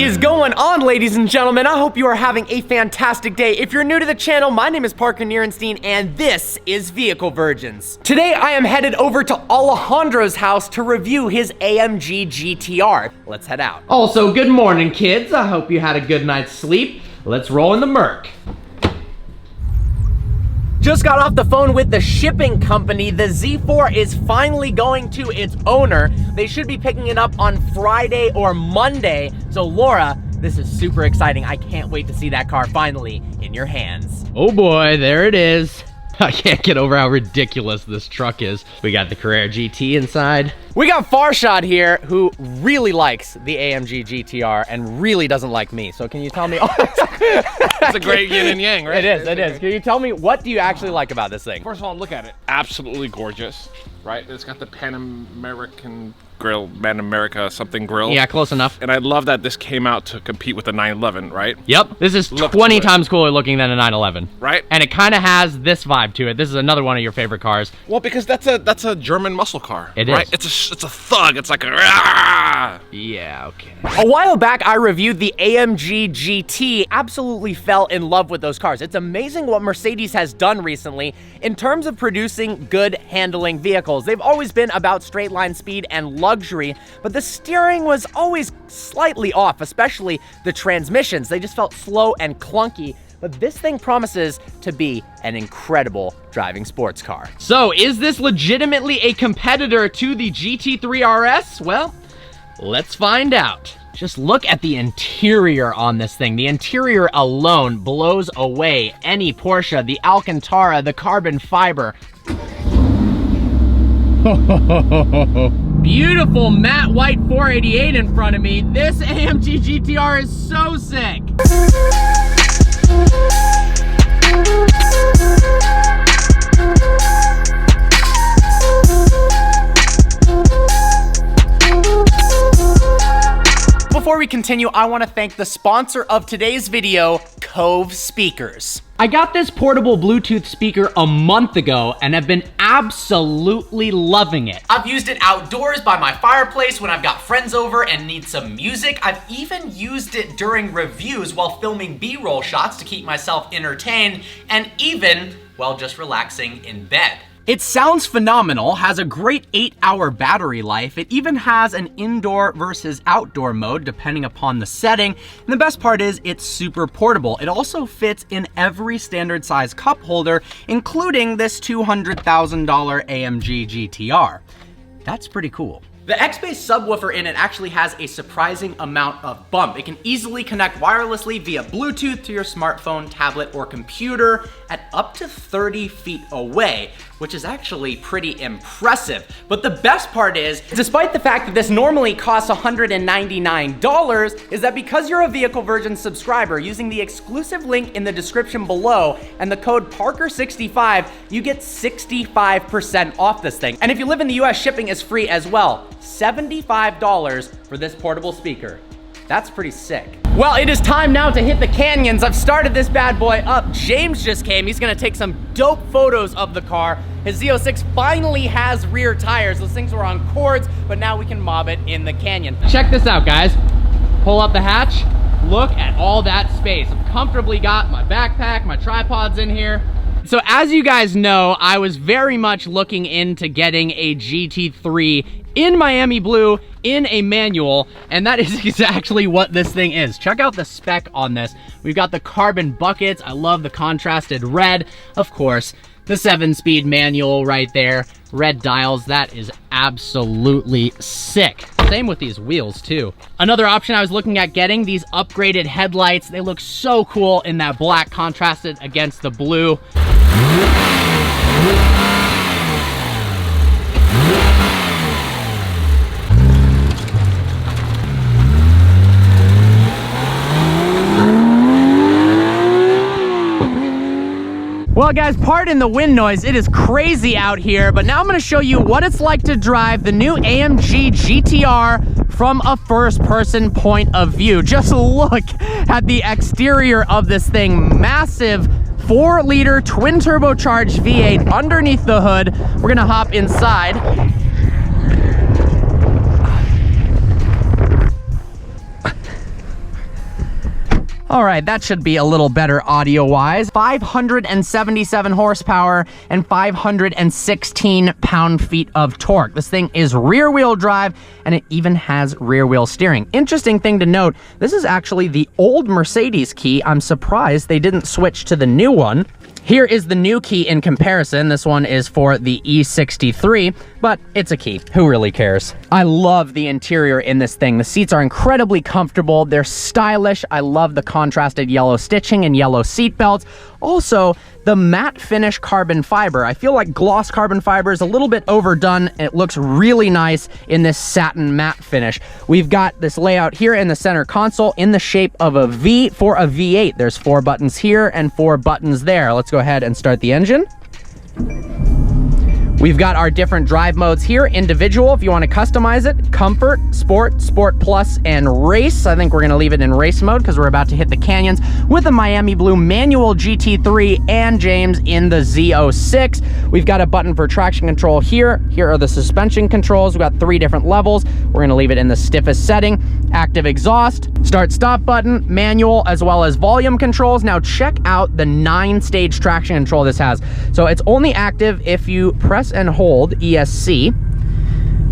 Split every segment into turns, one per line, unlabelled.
What is going on, ladies and gentlemen? I hope you are having a fantastic day. If you're new to the channel, my name is Parker Nirenstein, and this is Vehicle Virgins. Today, I am headed over to Alejandro's house to review his AMG GTR. Let's head out.
Also, good morning, kids. I hope you had a good night's sleep. Let's roll in the Merc.
Just got off the phone with the shipping company. The Z4 is finally going to its owner. They should be picking it up on Friday or Monday. So Laura, this is super exciting. I can't wait to see that car finally in your hands.
Oh boy, there it is. I can't get over how ridiculous this truck is. We got the Carrera GT inside.
We got Farshad here, who really likes the AMG GTR and really doesn't like me. So can you tell me?
It's a great yin and yang, right?
It is. Can you tell me, what do you actually like about this thing?
First of all, look at it. Absolutely gorgeous, right? It's got the Pan American grill, Pan America something grill.
Yeah, close enough.
And I love that this came out to compete with the 911, right?
Yep, this is 20 times cooler looking than a 911.
Right.
And it kind of has this vibe to it. This is another one of your favorite cars.
Well, because that's a German muscle car.
It
right?
is.
It's a thug. It's like a rah!
Yeah, okay.
A while back, I reviewed the AMG GT. Absolutely fell in love with those cars. It's amazing what Mercedes has done recently in terms of producing good handling vehicles. They've always been about straight line speed and luxury, but the steering was always slightly off, especially the transmissions. They just felt slow and clunky. But this thing promises to be an incredible driving sports car.
So, is this legitimately a competitor to the GT3 RS? Well, let's find out. Just look at the interior on this thing. The interior alone blows away any Porsche, the Alcantara, the carbon fiber. Beautiful matte white 488 in front of me. This AMG GTR is so sick.
Before we continue, I want to thank the sponsor of today's video, POV Speakers.
I got this portable Bluetooth speaker a month ago and have been absolutely loving it.
I've used it outdoors by my fireplace when I've got friends over and need some music. I've even used it during reviews while filming B-roll shots to keep myself entertained, and even while just relaxing in bed. It sounds phenomenal, has a great 8-hour battery life. It even has an indoor versus outdoor mode depending upon the setting. And the best part is it's super portable. It also fits in every standard size cup holder, including this $200,000 AMG GTR. That's pretty cool. The X-Bass subwoofer in it actually has a surprising amount of bump. It can easily connect wirelessly via Bluetooth to your smartphone, tablet, or computer at up to 30 feet away, which is actually pretty impressive. But the best part is, despite the fact that this normally costs $199, is that because you're a Vehicle Virgin subscriber, using the exclusive link in the description below and the code Parker65, you get 65% off this thing. And if you live in the US, shipping is free as well. $75 for this portable speaker. That's pretty sick. Well, it is time now to hit the canyons. I've started this bad boy up. James just came. He's gonna take some dope photos of the car. His Z06 finally has rear tires. Those things were on cords, but now we can mob it in the canyon.
Check this out, guys. Pull up the hatch. Look at all that space. I've comfortably got my backpack, my tripods in here. So as you guys know, I was very much looking into getting a GT3 in Miami Blue in a manual, and that is exactly what this thing is. Check out the spec on this. We've got the carbon buckets. I love the contrasted red. Of course, the 7-speed manual right there. Red dials, that is absolutely sick. Same with these wheels too. Another option I was looking at getting, these upgraded headlights. They look so cool in that black contrasted against the blue. Well guys, pardon the wind noise, it is crazy out here, but now I'm gonna show you what it's like to drive the new AMG GTR from a first-person point of view. Just look at the exterior of this thing. Massive 4-liter twin turbocharged V8 underneath the hood. We're gonna hop inside. All right, that should be a little better audio-wise. 577 horsepower and 516 pound-feet of torque. This thing is rear-wheel drive, and it even has rear-wheel steering. Interesting thing to note, this is actually the old Mercedes key. I'm surprised they didn't switch to the new one. Here is the new key in comparison. This one is for the E63, but it's a key. Who really cares? I love the interior in this thing. The seats are incredibly comfortable. They're stylish. I love the contrasted yellow stitching and yellow seat belts. Also, the matte finish carbon fiber. I feel like gloss carbon fiber is a little bit overdone. It looks really nice in this satin matte finish. We've got this layout here in the center console in the shape of a V for a V8. There's 4 buttons here and 4 buttons there. Let's go ahead and start the engine. We've got our different drive modes here. Individual, if you want to customize it. Comfort, Sport, Sport Plus, and Race. I think we're going to leave it in race mode because we're about to hit the canyons with a Miami Blue manual GT3 and James in the Z06. We've got a button for traction control here. Here are the suspension controls. We've got 3 different levels. We're going to leave it in the stiffest setting. Active exhaust, start-stop button, manual, as well as volume controls. Now check out the 9-stage traction control this has. So it's only active if you press and hold ESC.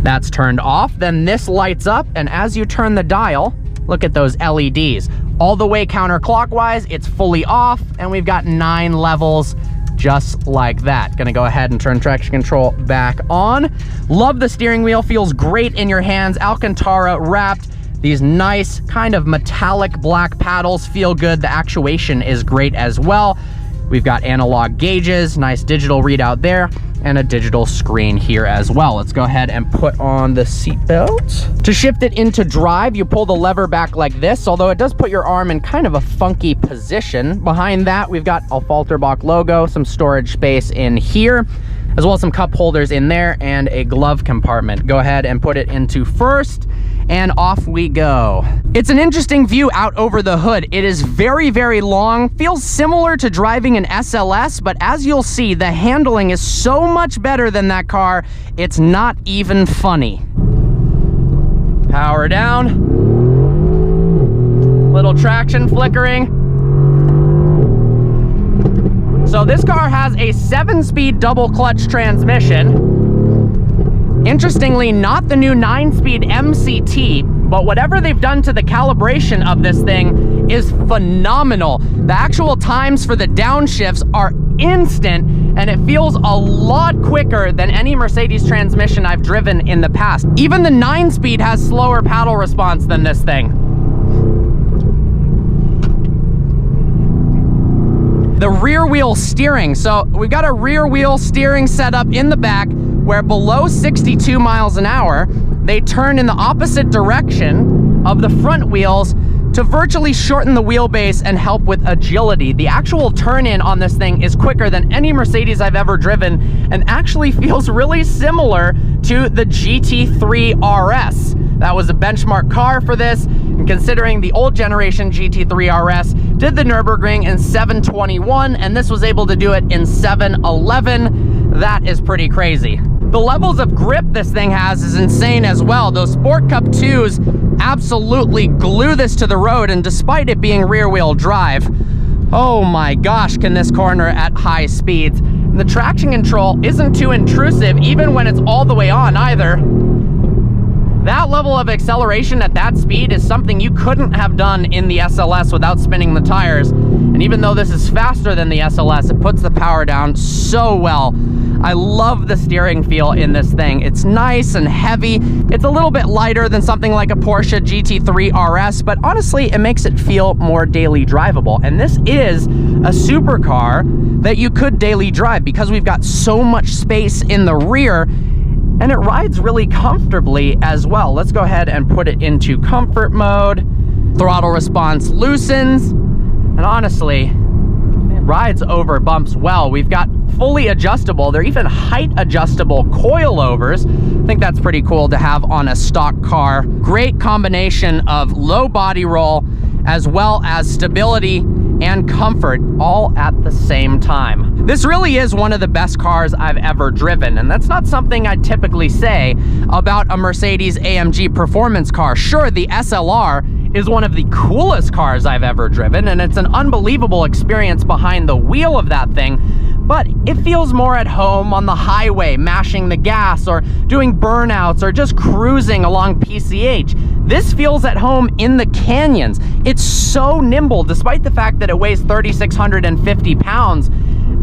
That's turned off. Then this lights up, and as you turn the dial, look at those LEDs. All the way counterclockwise, it's fully off, and we've got 9 levels just like that. Gonna go ahead and turn traction control back on. Love the steering wheel, feels great in your hands. Alcantara wrapped. These nice kind of metallic black paddles feel good. The actuation is great as well. We've got analog gauges, nice digital readout there, and a digital screen here as well. Let's go ahead and put on the seatbelt. To shift it into drive, you pull the lever back like this, although it does put your arm in kind of a funky position. Behind that, we've got a Falterbach logo, some storage space in here, as well as some cup holders in there and a glove compartment. Go ahead and put it into first, and off we go. It's an interesting view out over the hood. It is very, very long, feels similar to driving an SLS, but as you'll see, the handling is so much better than that car, it's not even funny. Power down. Little traction flickering. So this car has a 7-speed double clutch transmission. Interestingly, not the new 9-speed MCT, but whatever they've done to the calibration of this thing is phenomenal. The actual times for the downshifts are instant, and it feels a lot quicker than any Mercedes transmission I've driven in the past. Even the 9-speed has slower paddle response than this thing. The rear wheel steering. So we've got a rear wheel steering setup in the back where below 62 miles an hour, they turn in the opposite direction of the front wheels to virtually shorten the wheelbase and help with agility. The actual turn-in on this thing is quicker than any Mercedes I've ever driven and actually feels really similar to the GT3 RS. That was a benchmark car for this, and considering the old generation GT3 RS did the Nürburgring in 721, and this was able to do it in 711, that is pretty crazy. The levels of grip this thing has is insane as well. Those Sport Cup 2s absolutely glue this to the road, and despite it being rear-wheel drive, oh my gosh, can this corner at high speeds. And the traction control isn't too intrusive even when it's all the way on either. That level of acceleration at that speed is something you couldn't have done in the SLS without spinning the tires. And even though this is faster than the SLS, it puts the power down so well. I love the steering feel in this thing. It's nice and heavy. It's a little bit lighter than something like a Porsche GT3 RS, but honestly, it makes it feel more daily drivable. And this is a supercar that you could daily drive because we've got so much space in the rear, and it rides really comfortably as well. Let's go ahead and put it into comfort mode. Throttle response loosens, and honestly, it rides over bumps well. We've got fully adjustable, they're even height adjustable coilovers. I think that's pretty cool to have on a stock car. Great combination of low body roll as well as stability and comfort all at the same time. This really is one of the best cars I've ever driven, and that's not something I'd typically say about a Mercedes AMG performance car. Sure, the SLR is one of the coolest cars I've ever driven, and it's an unbelievable experience behind the wheel of that thing, but it feels more at home on the highway, mashing the gas, or doing burnouts, or just cruising along PCH. This feels at home in the canyons. It's so nimble, despite the fact that it weighs 3,650 pounds.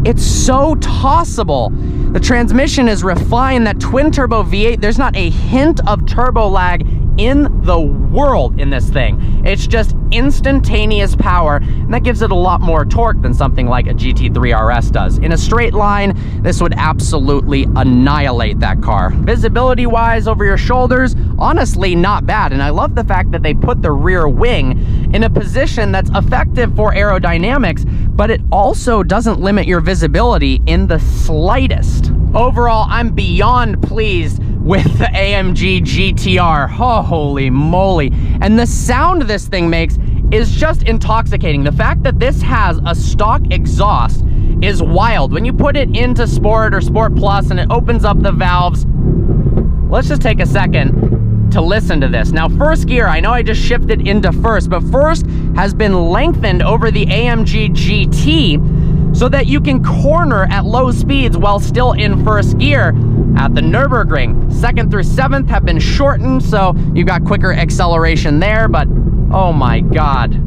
It's so tossable. The transmission is refined. That twin turbo V8, there's not a hint of turbo lag in the world in this thing. It's just instantaneous power, and that gives it a lot more torque than something like a GT3 RS does. In a straight line, this would absolutely annihilate that car. Visibility wise over your shoulders, honestly not bad, and I love the fact that they put the rear wing in a position that's effective for aerodynamics, but it also doesn't limit your visibility in the slightest. Overall, I'm beyond pleased with the AMG GTR. Oh, holy moly. And the sound this thing makes is just intoxicating. The fact that this has a stock exhaust is wild. When you put it into Sport or Sport Plus and it opens up the valves, let's just take a second to listen to this. Now, first gear, I know I just shifted into first, but first has been lengthened over the AMG GT so that you can corner at low speeds while still in first gear at the Nürburgring. 2nd through 7th have been shortened, so you got quicker acceleration there, but oh my God.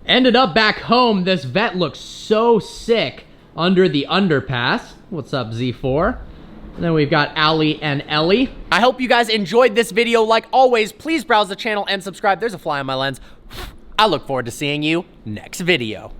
Ended up back home. This vet looks so sick under the underpass. What's up, Z4? And then we've got Allie and Ellie. I hope you guys enjoyed this video. Like always, please browse the channel and subscribe. There's a fly on my lens. I look forward to seeing you next video.